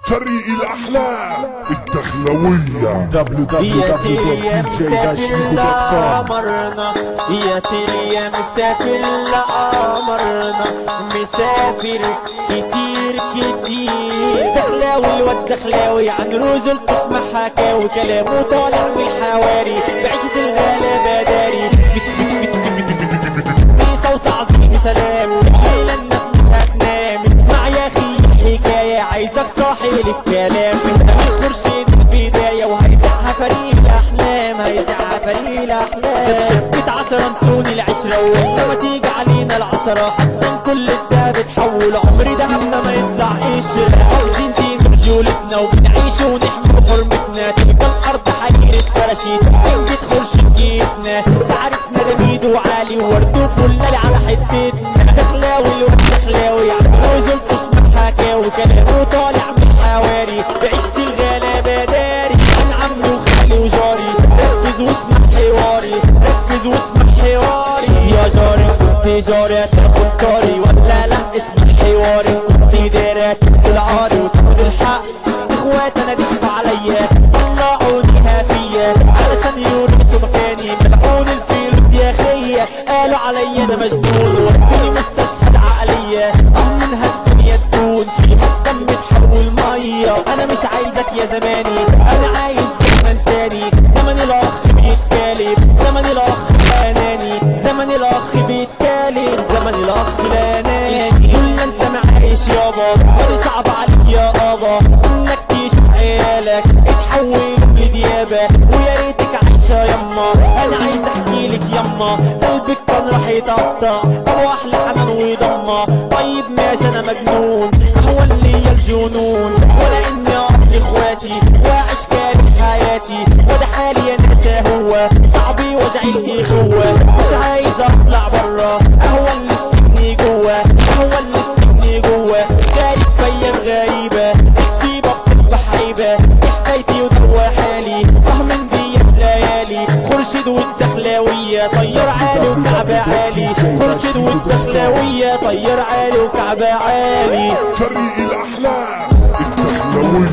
فريق الأحلام الدخلوية قمرنا يا تري يا مسافر لقمرنا مسافر كتير كتير دخلاوي والدخلاوي عن رجل تسمع حكاوي كلامه طالع من الحواري بعيشة الغلابة داري بصوت عظيم سلام ليلة الناس مش هتنام اسمع يا اخي الحكاية عايزك صاحي للكلام انت مش مرشد البداية وهيزعها فريق الأحلام هيزعها فريق الأحلام شبت 10 نسوني العشرة وانت ما تيجي علينا العشرة حتى كل الدهب تحول عمري دهبنا ما يطلع قشرة عاوزين تيجي رجولتنا وبنعيش ونحمي حرمتنا تلقى الأرض حريرة فراشيت ما تدخلش جيتنا تعرسنا دميد وعالي وورد وفلالي على حتتنا دخلاوي والدخلاوي عم رجل تسمع حكاوي كلامه طالع من الحواري بعيشة الغلابة داري عن عمي وخالي وجاري ركز واسمع حواري ركز واسمع حواري شوف يا جاري كنت جاري هتاخد طاري ولا لا اسمع حواري كنت داري هتكسر عاري وتاخد الحق اخوات انا ضحكوا عليا طلعونيها فيا علشان يورثوا مكاني ملعون الفلوس يا خيا قالوا عليا انا مجنون ودوني مستشهد عقلية منها الدنيا تكون فيها الدم تحول مية انا مش عايزك يا زماني انا عايز زمن تاني زمن الاخ بيتكلم زمن الاخ الاناني زمن الاخ بيتكلم زمن الاخ الاناني كل انت معايش يابا ودي صعب عليك يا ابا انك تشوف عيالك اتحولوا لديابة ويا ريتك عايشة يما انا عايز احكيلك يما قلبك كان راح يتقطع ابو احلى حنان وضمة طيب ماشي انا مجنون هو اللي يا الجنون ولا اني اقضي اخواتي واشكالي في حياتي وده حالي يا ناس هو صعبي وجعي الاخوة مش عايز اطلع برا هو اللي السجن جوا هو اللي السجن جوا دايب في ايام غريبة الطيبة بتصبح عيبة حكايتي ودوا حالي من دي ليالي خرشد والدخلاوية طير عالي وكعب عالي خرشد والدخلاوية طير عالي وكعب عالي فريق الأحلام الدخلوية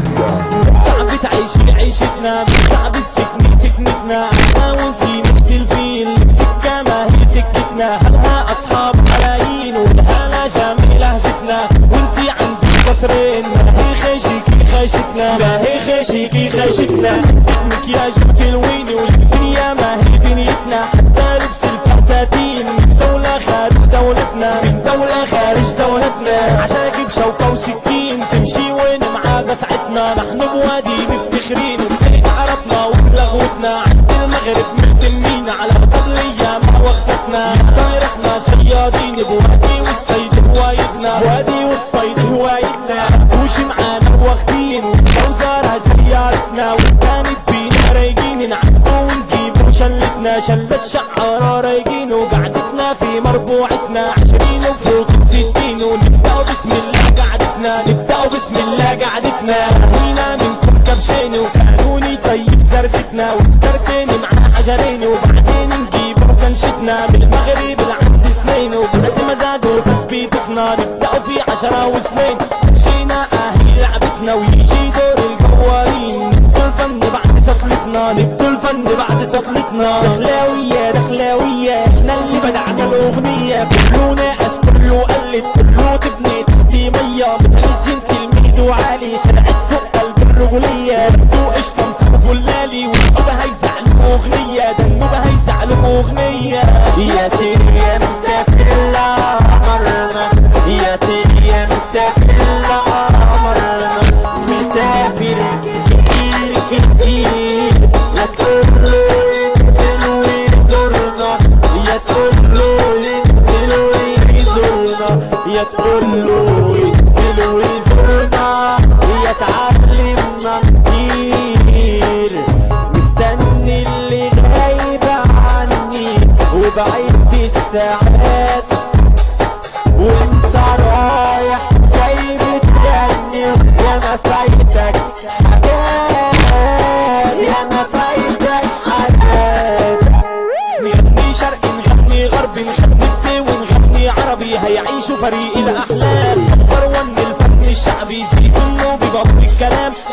صعب تعيش عيشتنا مش صعب تسكني سكنتنا انا وانتي مختلفين سكة ما هي سكتنا هلها اصحاب ملايين ولها جميل لهجتنا وانتي عندك قصرين ما هي خيشيكي خيشتنا ما هي خيشيكي خيشتنا مكياج بتلويني والدنيا ما هي دنيتنا حتى لبس الفساتين من دولة خارج دولتنا من دولة خارج دولتنا عشاكي بشوكة وسكين تمشي وين معا قصعتنا نحن بوادي مفتخرين وبقيت عربنا وبلغوتنا عند المغرب مهتمين على طبلية مع وقتنا طايرتنا صيادين بوادي والصيد هوايتنا وادي والصيد هوايتنا وش معانا واخدين وزارها سيارتنا وكانت بينا رايقين نعدو ونجيبو شلتنا شلة شعارة رايقين وقعدتنا في مربوعتنا 20 وفوق ال60 ونبدأ بسم الله قعدتنا نبدأ بسم الله قعدتنا شاهينا منكم كبشين وكانوني طيب زردتنا وسكرتين مع حجرين وبعدين نجيبو كنشتنا من المغرب لعند سنين وبعد ما زادوا تثبيتنا نبدأ في 10 وسنين مشينا اهي لعبتنا ويجي دور الجوارين نبدو الفن بعد سطلتنا نبدو الفن بعد سطلتنا دخلاوية دخلاوية احنا اللي بدعنا الاغنية كله ناقص كله قلت كله تبني تحتي مية مثل الجنتلميد وعالي شارع السوق قلب الرجولية نبدو قشطة مسقف اللالي والنوبة هيزعلوا اغنية ده النوبة هيزعلوا اغنية يا تيري يا مسافر لقمرنا يا تيري يا مسافر لقمرنا مسافر كتير كتير لا تقوله ينزل ويزورنا يا تقوله ينزل ويزورنا يا تقوله ينزل ويزورنا يا تعلمنا كتير مستني اللي غايب عني وبعيد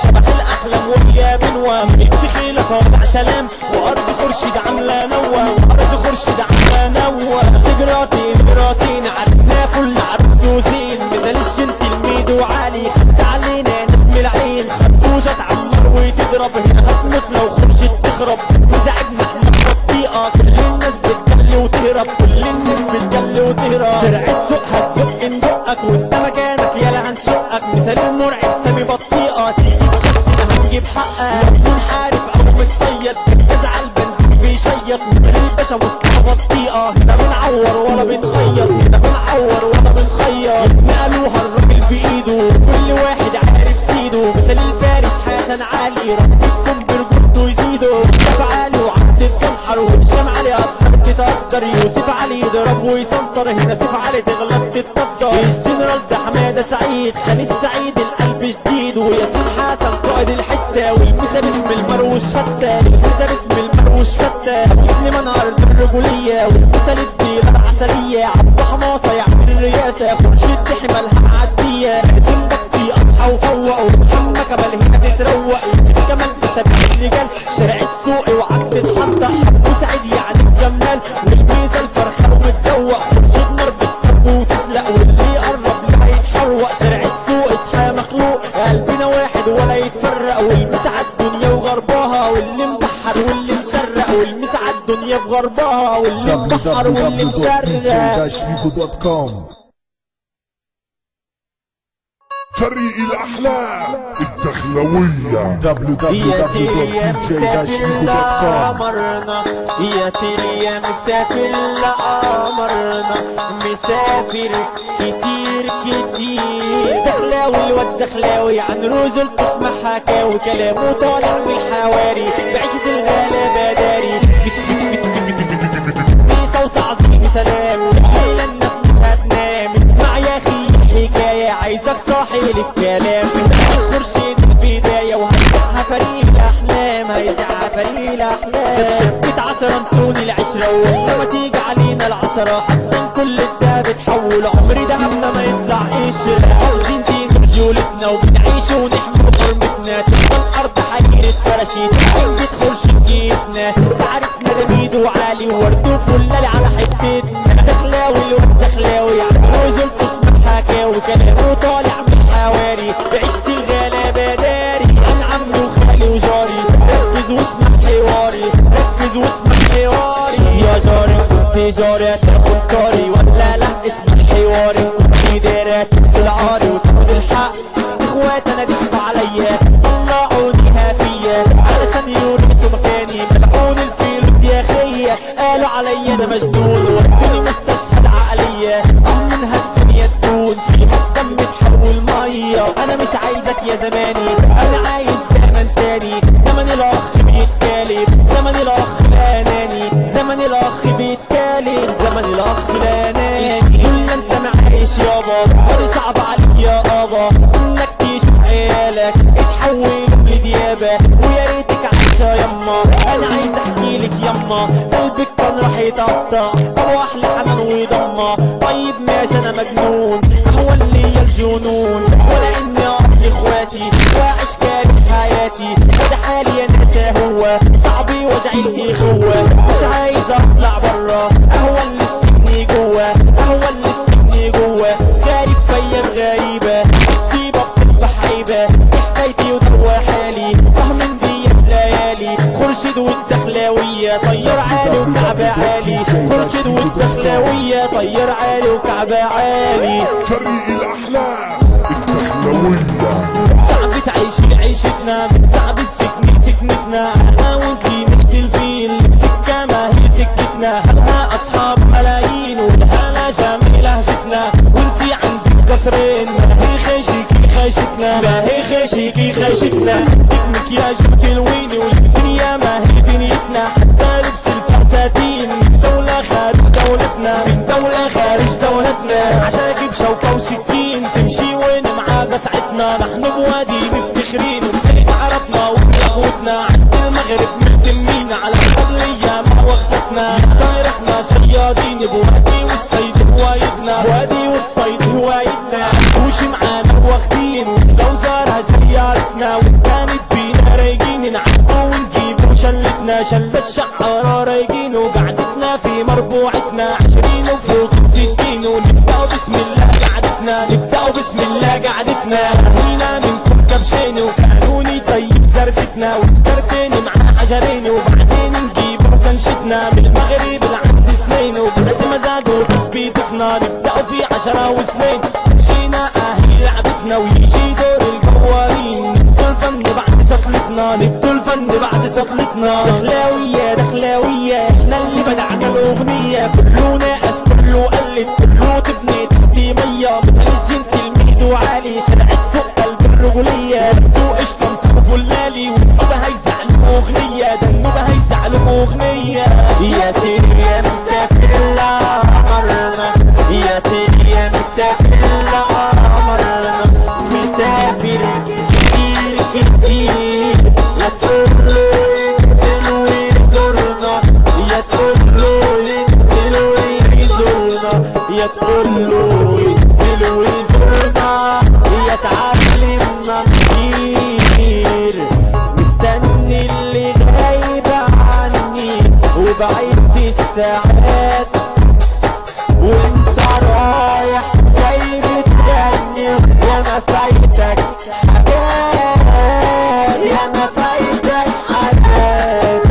شبح الاحلام ويا بنوام الدخيله طالع سلام وارض خرشد عامله نوه وارض خرشد عامله نوه سجراتين عرسنا كل عروسته زين مثل الجنتل ميدو عالي خمسه علينا نسم العين خرطوشه تعمر وتضرب هنا هتموت لو خرشد تخرب مزعجنا احنا بطيئه كل الناس بتجلي وتهرب كل الناس بتجلي وتهرب شارع السوق هتزق ندقك وانت مكانك يالا هنشقك مثال المرعب سامي بطيئه تيجي تكسر هنجيب حقك لو تكون عارف او متصيد بتزعل بنزين بيشيط مثال الباشا مصطفى بطيئه هنا بنعور ولا بنخيط هنا بنعور ولا بنخيط نقلوها الراجل بايده كل واحد عارف ايده مثال الفارس حسن علي ربكم برجولته يزيدوا شاف علي وعبد الجمحر وهشام علي اكتر تتقدر يوسف علي يضرب ويسنطر هنا سيف علي تغلط تتقدر الجنرال ده حماده سعيد خالد سعيد القلب جديد وياسين حسن قائد الحته والمسا باسم المروش فته المسا باسم المروش فته ابو سليمان ارض الرجوليه والمسا للديره العسليه عبد حماصه يعمل الرئاسه خرشد حمالها معديه حسين بكي اصحى وفوق ومحمد كمال هنا تتروق يوسف كمال بسبب الرجال شارع السوق وعد اتحط حبو سعيد يعني الجمال والميزه الفرخه ومتزوق خرشد نار بتسب وتسلق واللي يقرب لها يتحوق شارع السوق اصحى مخلوق قلبنا واحد ولا يتفرق والمسا عالدنيا وغربها واللي مبحر واللي مشرق والمسا عالدنيا في غربها واللي مبحر واللي مشرق. فريق الأحلام الدخلوية www.dj-figo.com. يا تري يا مسافر لقمرنا مسافر كتير دخلاوي الواد دخلاوي عن رجل تسمع حكاوي كلامه طالع من الحواري بعيشة الغلابة داري بصوت عظيم سلام ليلة الناس مش هتنام اسمع يا اخي الحكاية عايزك صاحي للكلام خرشد البداية وهيزعها فريق الأحلام هيزعها فريق الأحلام شبت 10 نسون العشرة ولما تيجي علينا العشرة حتى كل ده بتحول عمري دهبنا ما يطلع قشرة عاوزين دين رجولتنا وبنعيش ونحمل حرمتنا تبقى الأرض حريرة فراشيت عندي خرشد جيتنا تعرسنا ده ميدو عالي وورد وفلالي على حتتنا دخلاوي الواد دخلاوي عم رجل تسمع حكاوي كلامه طالع من الحواري بعيشة الغلابة داري عن عمي وخالي وجاري ركز واسمع حواري ركز واسمع حواري يا جاري كنت جاري هتاخد طاري ولا لا اسمع حواري كنت داري تغسل عاري وتاخد الحق اخوات انا ضحكوا عليا طلعونيها فيا علشان يورثوا مكاني ملعون الفلوس يا خيا قالوا عليا انا مجنون ودوني مستشهد عقليه منها الدنيا تدون فيها الدم تحول ميه انا مش عايزك يا زماني انا عايز زمن تاني زمن الاخ بيتكلم زمن الاخ الاناني زمن الاخ بيتكلم زمن الاخ الاناني كل انت معايش يابا ودي صعب عليك يا ابا انك تشوف عيالك اتحولوا لديابه ويا ريتك عايشه يما انا عايز احكي لك يما قلبك كان راح يتقطع طب واحلى حنان وضمه طيب ماشي انا مجنون هو اللي هي الجنون ولا اني اقضي اخواتي واعيش كارث حياتي وده حالي يا ناسا هو صعبي وجعي الاخوه مش عايز اطلع برا اهو اللي السجن جوه اهو اللي السجن جوه غارب في ايام غريبه الطيبه بتصبح عيبه حكايتي ودوا حالي من ديت ليالي خرشد والدخلاويه طير عالي وكعبه عالي خرشد والدخلاويه طير عالي وكعبه عالي فريق الأحلام الدخلوية صعب تعيشي عيشتنا مش صعب تسكني سكنتنا انا وانتي مختلفين سكه ما هي سكتنا هلها اصحاب ملايين ولها جميل لهجتنا وانتي عندك قصرين ما هي خيشيكي خيشتنا ما هي خيشيكي خيشتنا ابنك يا جبت الويني والدنيا ما هي دنيتنا حتى لبس الفساتين من دولة خارج دولتنا من دولة خارج دولتنا عشان اجيب شوكة وسكين تمشي وين معاك ساعتنا نحن بوادي مفتخرين وبين عربنا وبياخدنا عند المغرب مهتمين على الحرية ما وقتنا طاير احنا صيادين بوادي والصيد هوايتنا وادي والصيد هوايتنا وشي معانا واخدين لو وزارها سيارتنا وكانت بينا رايقين نعدو ونجيبو شلتنا شلة شعارة رايقين وقعدتنا في مربوعتنا 20 وفوق ال60 ونبدأ بسم الله قعدتنا نبدأ بسم الله قعدتنا شاهينا منكم كبشين وكانوني طيب زردتنا وسكرتين مع عجلين وبعدين نجيبو كنشتنا من المغرب لعند سنين وبعد مزاج وتثبيتنا نبدأ في 10 وسنين مشينا اهي لعبتنا ويجي دور الجوارين نبدو الفن بعد سطلتنا نبدو الفن بعد سطلتنا دخلاوية دخلاوية احنا اللي بدعنا الاغنية كله ناقص كله قلد كله تبني تحتي مية مثل الجنتلميد وعالي شارع السوق قلب الرجولية نبدو قشطة مصرفوا اللالي والنوبة هيزعلوا اغنية ده النوبة هيزعلوا اغنية يا تيري يا مسافر القمرنا يا تيري يا مسافر القمرنا مسافر كتير كتير لا تقوله ينزل ويزورنا يا تقوله ينزل ويزورنا يا تقوله ينزل ويزورنا يا تعلمنا كتير مستني اللي غايب عني وبعد الساعات وانت رايح جاي بتغني يا ما فايتك حاجات يا ما فايتك حاجات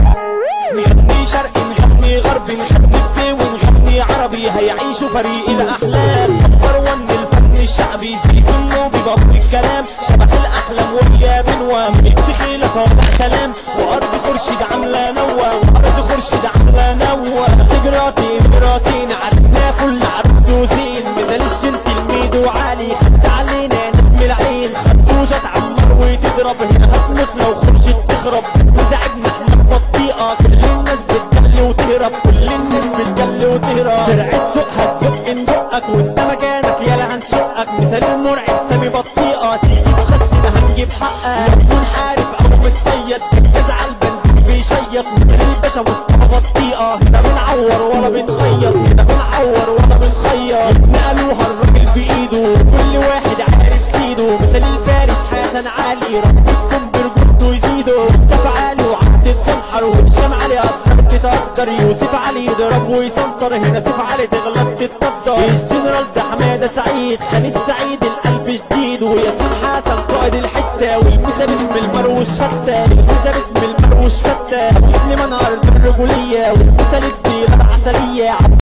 نغني شرقي نغني غربي نغني بدي ونغني عربي هيعيشوا فريق الاحلام نمبر 1 الفن الشعبي زيزو النوبي بطل الكلام شبح الاحلام ويا بنوام الدخيله طالع سلام وارض خرشد عامله نوى وارض خرشد عامله نوى سجراتين عرسنا كل عروسته زين بدل الجنتلميد وعالي خمسه علينا ناس من العين خرطوشه تعمر وتضرب هنا هتموت لو خرشد تخرب مزعجنا احنا بطيئه كل الناس بتجلي وتهرب كل الناس بتجلي وتهرب شارع السوق هتزق ندقك وانت مكانك يالا هنشقك مثال المرعب سامي بطيئه تيجي تخسنا هنجيب حقك تكون عارف او متصيد تركز على البنزين بيشيط مثال الباشا مصطفى بطيئه هنا بنعور ولا بنخيط هنا بنعور ولا بنخيط نقلوها الراجل بايده كل واحد عارف ايده مثال الفارس حسن علي ربكم برجولته يزيدوا مصطفى علي وعبد الدمحر وهشام علي اكتر تتقدر يوسف علي يضرب ويسنطر هنا سيف علي تغلب تتقدر الجنرال ده حماده سعيد خالد سعيد القلب جديد وياسين حسن قائد الحته والميزه باسم المروش فته الميزه باسم المروش فته ابو سليمان ارض الرجوليه والمثل